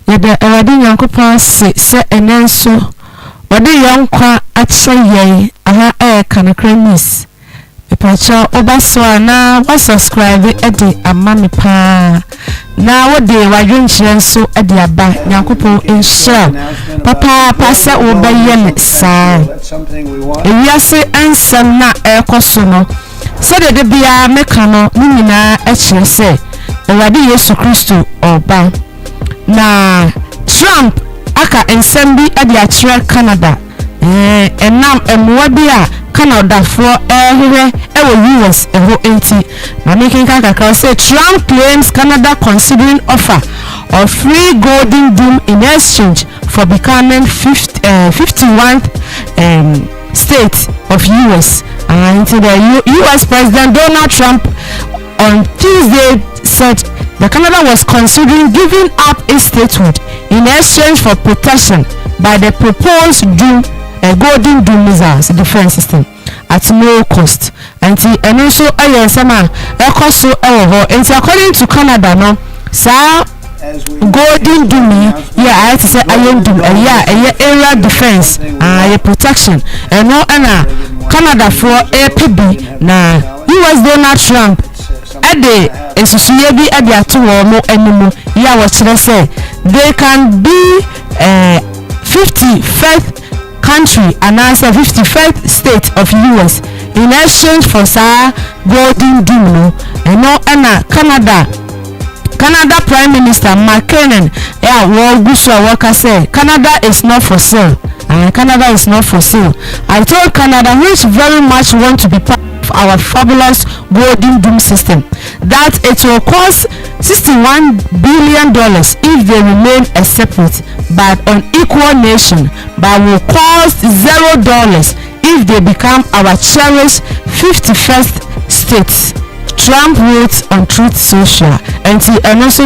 Yada awadi Nyankopɔn se enenso ode yonkwa akyɛ yɛn aha kanakra news epacha obaso na wa subscribe ede amami pa na wode wadwenkyerɛ nso ede aba Nyankopɔn enhyira papa pasa obayɛ saa ewiase ansam na ekoso no se de bia meka no nyina akyerɛ sɛ awadi Yesu Kristo oba na Trump aka ensem bi ade akyerɛ Canada enam emwa bi a Canada for hehe ewo US eho enti na making kakaka say Trump claims Canada considering offer of free golden dome in exchange for becoming 51th state of US. And the US President Donald Trump on Tuesday said the Canada was considering giving up its statehood in exchange for protection by the proposed Golden Dome missiles defense system at no cost. And also according to Canada, no, sir, Golden Dome, yeah, I say Iron Dome, area defense, protection, and no, Canada for APB, na US Donald Trump. Ade esusuye bi ade ato wo mo animu ya wo kire say they can be 51st country and also 51st state of US in exchange for sa Golden Dome no eno na Canada Prime Minister Mark Carney ya wo guso worker say Canada is not for sale. Canada is not for sale. I told Canada, which very much want to be part of our fabulous Golden Dome system, that it will cost $61 billion if they remain a separate but unequal nation, but will cost $0 if they become our cherished 51st state. Trump wrote on Truth Social, and also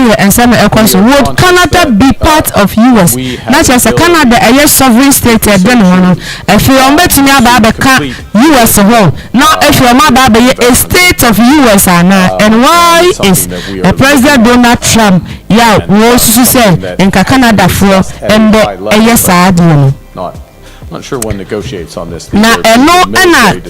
would Canada be part of US? Not just a Canada, a sovereign state. If you are met US whole, now if you are a state of US, and why is President Donald Trump? Yeah, was to say in Canada for and yes, I do. Not sure one negotiates on this. Now,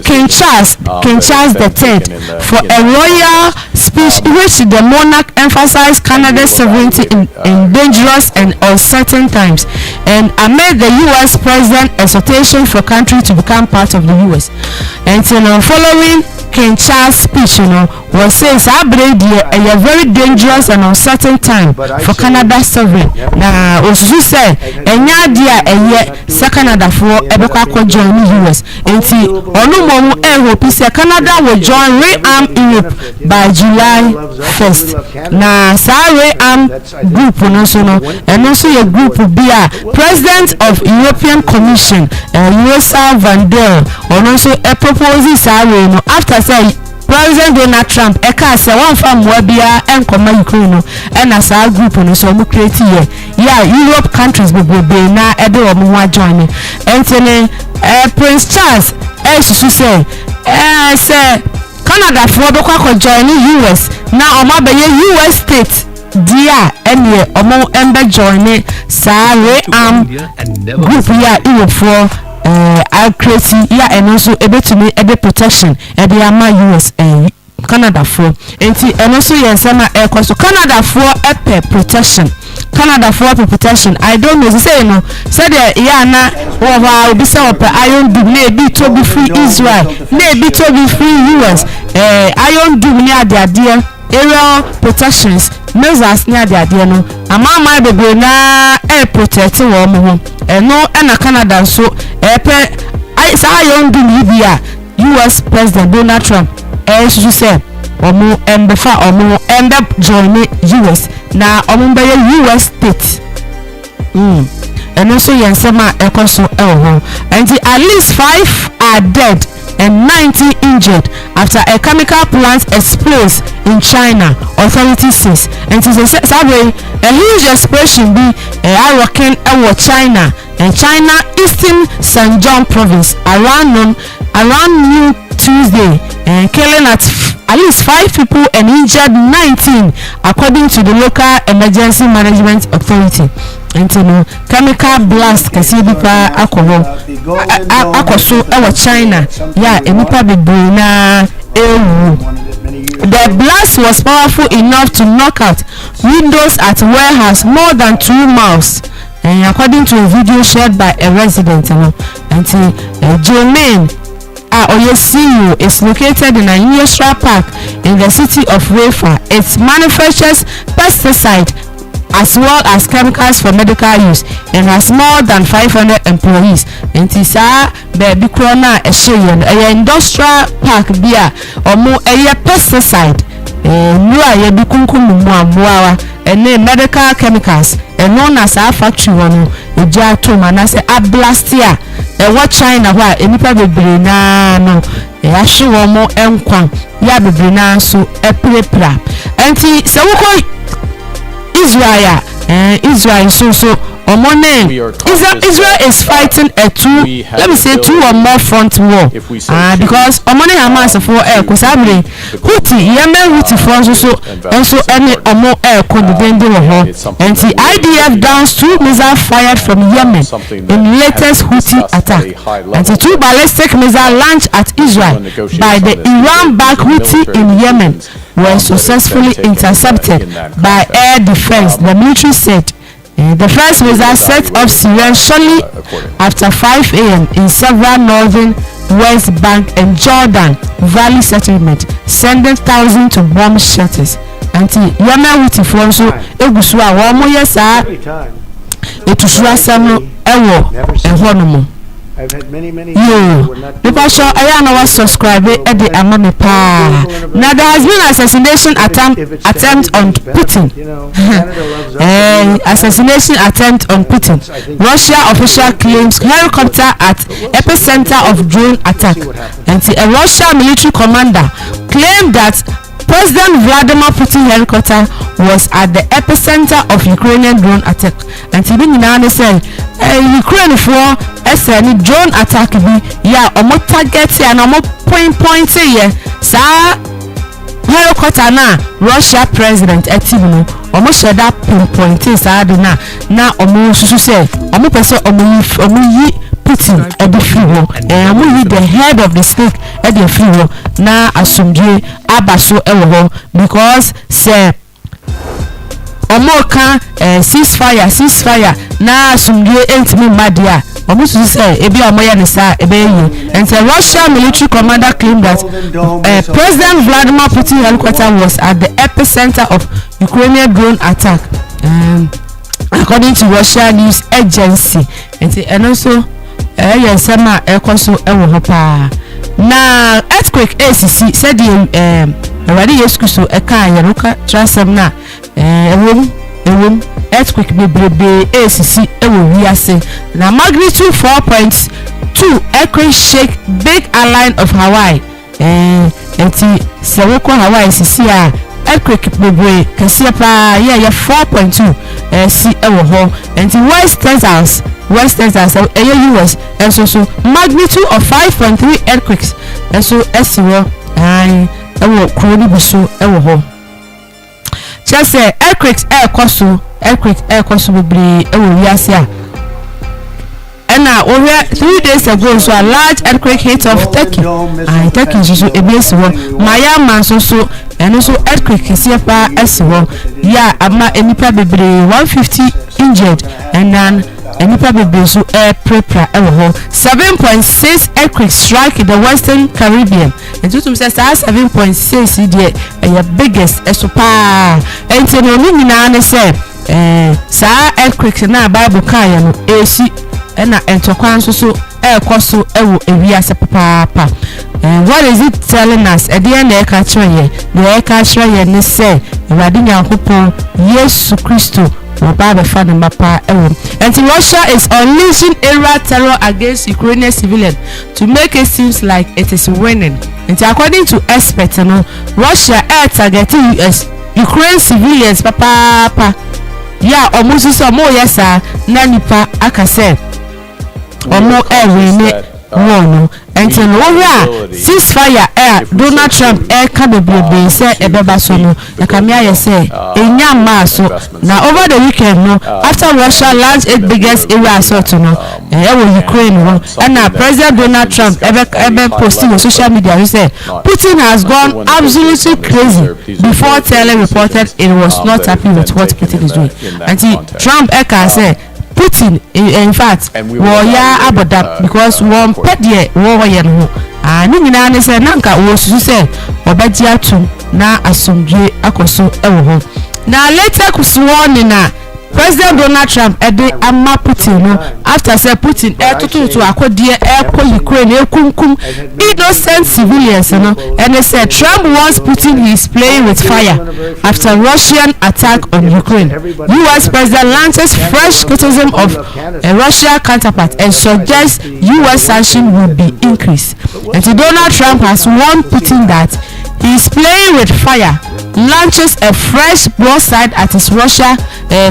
King Charles III for a royal speech which the monarch emphasized Canada's sovereignty in dangerous and uncertain times, and amid the U.S. president exhortation for country to become part of the U.S. And following King Charles' speech, was saying a very dangerous and uncertain time for Canada's sovereign. Now, also say, Canada for Ebeka join the US. And see, hope Canada will join REARM Europe by July 1st. Now, REARM group and also a group will be a president of European Commission, Ursula von der Leyen, and also a proposes after say President Donald Trump say one from Wabia and Koma Ukraine and as our group on so we create here. Yeah, Europe countries will be now everyone joining. And Prince Charles to say Canada for the joining US now US state dear any ember joining group here Europe for I'll create here and also able to make a protection at the US and Canada for and also yes air cost Canada for a protection. Canada for protection. I don't know. Say no. Say the na over be say up Iron Dome maybe to be free Israel, maybe to be free US. Iron Dome near their area protections measures near their no. Amama be go na air protect wo no na Canada so I say Iron Dome here US President Donald Trump should say omo embefa omo end up joining US na omo be US state and also yansema ekoso and at least 5 are dead and 90 injured after a chemical plant explodes in China, authorities says. And it is a huge explosion be rocking over China and China Eastern Shandong province around noon Tuesday, and killing at least 5 people and injured 19 according to the local emergency management authority. nti no chemical blast kase bi pa akɔhɔ akɔso ɛwɔ China ya enipa bebree na ewu. The blast was powerful enough to knock out windows at warehouse more than 2 miles, and according to a video shared by a resident. Jermaine Oyesiu is located in an industrial park in the city of Wefa. It manufactures pesticide as well as chemicals for medical use and has more than 500 employees. And tisa baby corona a industrial park bia or more a pesticide a be kunkum and medical chemicals and known as our factory one a jar to manase a blastia a what China where any probably no a shoe or more enquam ya be so a prepra and so Israel so Israel is fighting a two or more front war because Hamas for Kosabri Houthi Yemen Houthi front so any or more air and the IDF downs 2 missiles fired from Yemen in latest Houthi attack, and the 2 ballistic missiles launched at Israel by the Iran-backed Houthi in Yemen were successfully intercepted by air defense, the military said. The first missile set off Syria shortly after 5 a.m. in several northern West Bank and Jordan Valley settlement, sending thousands to bomb shelters. Anti Yemen Houthi for so egusu a wo mo yesa etusura sam ewo ehonomo. I've had many Because I know what subscribe at the Amami Pa. Now there has been assassination attempt on Putin. Assassination attempt on Putin. Russia official claims helicopter at epicenter of drone attack. And a Russian military commander claimed that President Vladimir Putin helicopter was at the epicenter of Ukrainian drone attack. And even now they say Ukraine for any drone attack be ya omo target ya na omo point here sa helicopter na Russia president etibno omo sheda pinpoint sa de na omo susu say omo pese omo yi Putin ebi free omo yi the head of the state ebi free na asumdwe abaso ewo because say omoka ceasefire na asumdwe entimi madia omusu say ebi omoya ne sa ebeyi. And the Russian military commander claimed that President Vladimir Putin helicopter was at the epicenter of Ukrainian drone attack, according to Russia news agency. And also yesema ekoso ewo hopa na earthquake ACC said the already yesukuso eka yeruka transem na ewom earthquake bebrebe ACC ewo wiase na magnitude 4.2 earthquake shake big island of Hawaii enti sewoko Hawaii CC a earthquake bebrebe kase pa ya 4.2 si ewo ho enti West Texas US and so magnitude of 5.3 earthquakes and so esiwo ewo kroni biso ewo ho just say earthquakes earthquake bebre ewo wiase a over 3 days ago so a large earthquake hit of Turkey Turkey so ebesiwo Myanmar so and also earthquake kesiapa esiwo ya ama enipa bebre 150 injured and then enipa bebre so prepra ewo 7.6 earthquake strike the Western Caribbean and tutum says 7.6 the biggest esopa and no nyina ne say sa earthquake na Bible kan ya no esi na entokwan so ekoso ewo ewiase papa. What is it telling us? At the end of the ne say Awurade Nyankopon Yesu Kristo Baba Father Mapa ewo. And Russia is unleashing aerial terror against Ukrainian civilians to make it seem like it is winning. And according to experts, Russia air targeting Ukraine civilians papa. Yeah, almost so more yesa na nipa akase omo ewini wono until over ceasefire Donald Trump can say a beba sono the camia say in yam maso now over the weekend no after Russia launched its biggest area assault no Ukraine and now President Donald Trump ever posting on social media he said Putin has gone absolutely crazy before telling reported it was not happy with what Putin is doing and Trump said Putin in fact warrior abada because one pet ye warrior no ni nyina ne say nanka wo susu say obedi atum na asomdwe akoso ewo ho na later kusuwoni na President Donald Trump ama Putin no after say Putin tutu akodie Ukraine kunkum innocent civilians no and they said Trump wants Putin he is playing with fire after Russian attack on Ukraine. US President launches fresh criticism of a Russia counterpart and suggests US sanctions will be increased. And Donald Trump has warned Putin that he is playing with fire, launches a fresh broadside at his Russia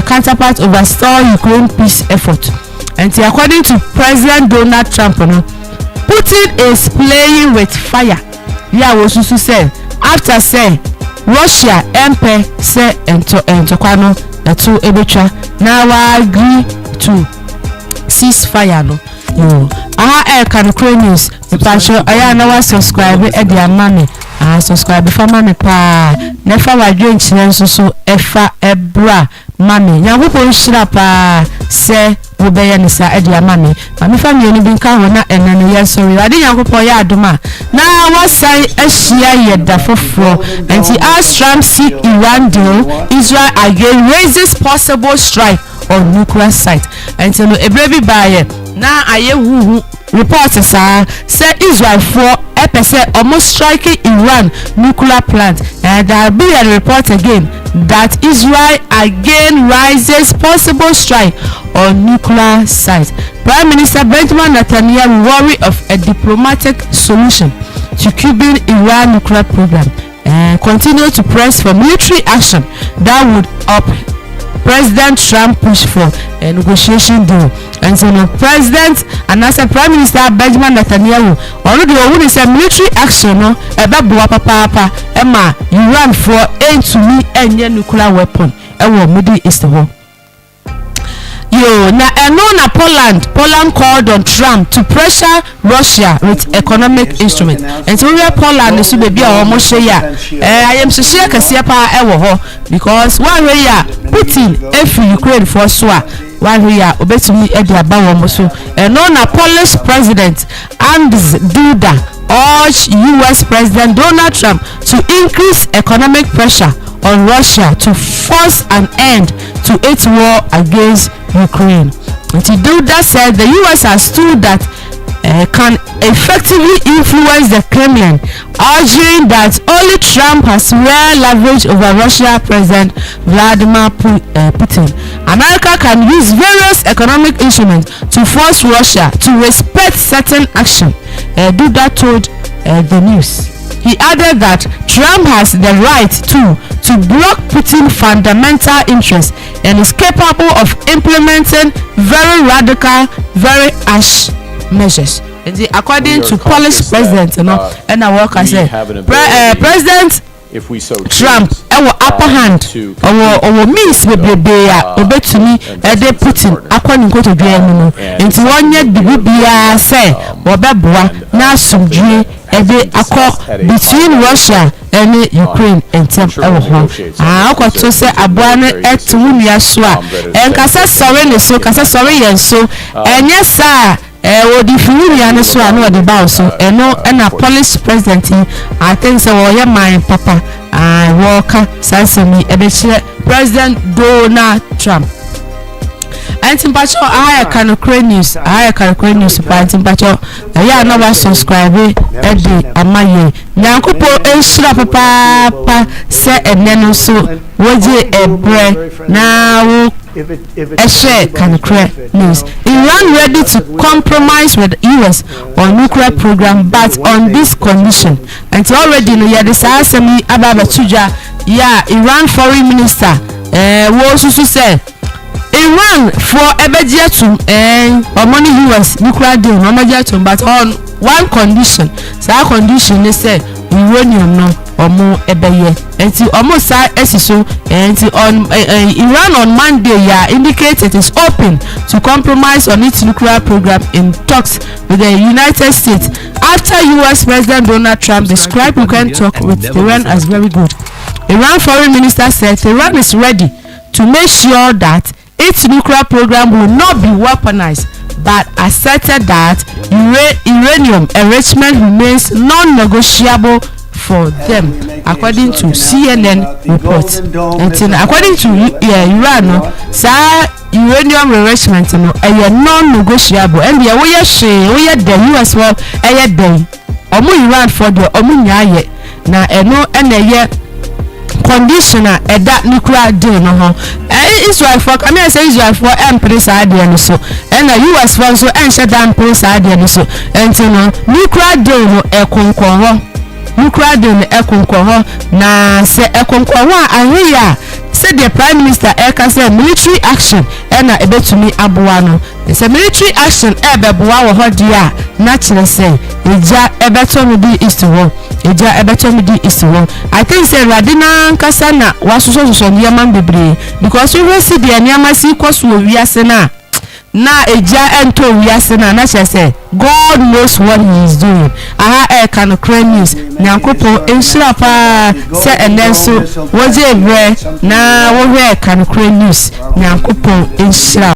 counterpart over stall Ukraine peace effort. And according to President Donald Trump, Putin is playing with fire. Yeah, was also said after say Russia MP say Ntokano the two ebecha now agree to ceasefire no. Can Ukraine news the passion I now subscribe at their money. Subscribe for money pa never wa drink so efa ebra mami nyankopon shira pa se wo be ya nisa e dia mami mami family ni bi nka ho na enane ya sorry ade nyankopon ya adoma na wasai ahia yeda foforo anti as Trump seek Iran deal Israel again raises possible strike on nuclear site until no ebrebi baye na aye hu report say Israel for almost striking Iran nuclear plant and there will be a report again that Israel again rises possible strike on nuclear site. Prime Minister Benjamin Netanyahu worry of a diplomatic solution to Cuban Iran nuclear program and continue to press for military action that would President Trump push for a negotiation deal. And so the President and as a Prime Minister Benjamin Netanyahu already when say military action no ebeboa papa Emma Iran for aim to me any nuclear weapon Middle East ho. Na Poland called on Trump to pressure Russia with economic instrument. And so we Poland is be almost share. I am so share kasia pa ho because one way Putin every Ukraine for swa one way obetumi e dia ba wo so. Na Polish President Andrzej Duda urged US President Donald Trump to increase economic pressure on Russia to force an end to its war against Ukraine. And Duda said the US has tools that can effectively influence the Kremlin, arguing that only Trump has real leverage over Russia President Vladimir Putin. America can use various economic instruments to force Russia to respect certain action, Duda told the news. He added that Trump has the right to block Putin's fundamental interests and is capable of implementing very radical, very harsh measures. According to Polish President, and I work as President Trump upper hand or means we be obetumi de Putin according to the no into one year the bia say obeboa na asumdue between Russia and Ukraine and to say abuane etunia so en kasa sorry ne so kasa sorry yen so enye sa the Furia so I know the boss so and a Polish president I think so my papa I walk Sansemi President Donald Trump. And Timpacho I can Ukraine news but Timpacho ya na subscribe Eddie Amaye Nyankopo ensura papa say eneno so woje ebre na news. Iran ready to compromise with the US on nuclear program, but on this condition. And already no ya desasemi ababa tuja ya Iran foreign minister was also said Iran for ebejetum money US nuclear deal no ebejetum but on one condition. Sa condition they say uranium no omo ebeye enti omo sa esiso enti on Iran on Monday indicate it is open to compromise on its nuclear program in talks with the United States after US President Donald Trump described Ukraine talk with Iran as very good. Iran foreign minister said Iran is ready to make sure that its nuclear program will not be weaponized, but asserted that uranium enrichment remains non-negotiable for them, according to CNN report. And according to Iran, uranium enrichment non-negotiable, and the way the US well, Iran for the Omunyaye na conditioner that nuclear deal no Israel for Israel for empress idea so and the US for so and shut down empress idea so and nuclear deal no nuclear deal no na se ahia said the prime minister say military action and ebetumi aboa no say military action ebeboa wo hodia na kire say eja ebetomi di east wo eja ebetomi di east wo. I think say radina nkasa na wasuso nyama bebre because we see the nyama si kwaso wiase na eja ento wiase na kire say God knows what he is doing. Aha can news nyankopo ensura pa se enenso woje ebre na wo can news nyankopo ensura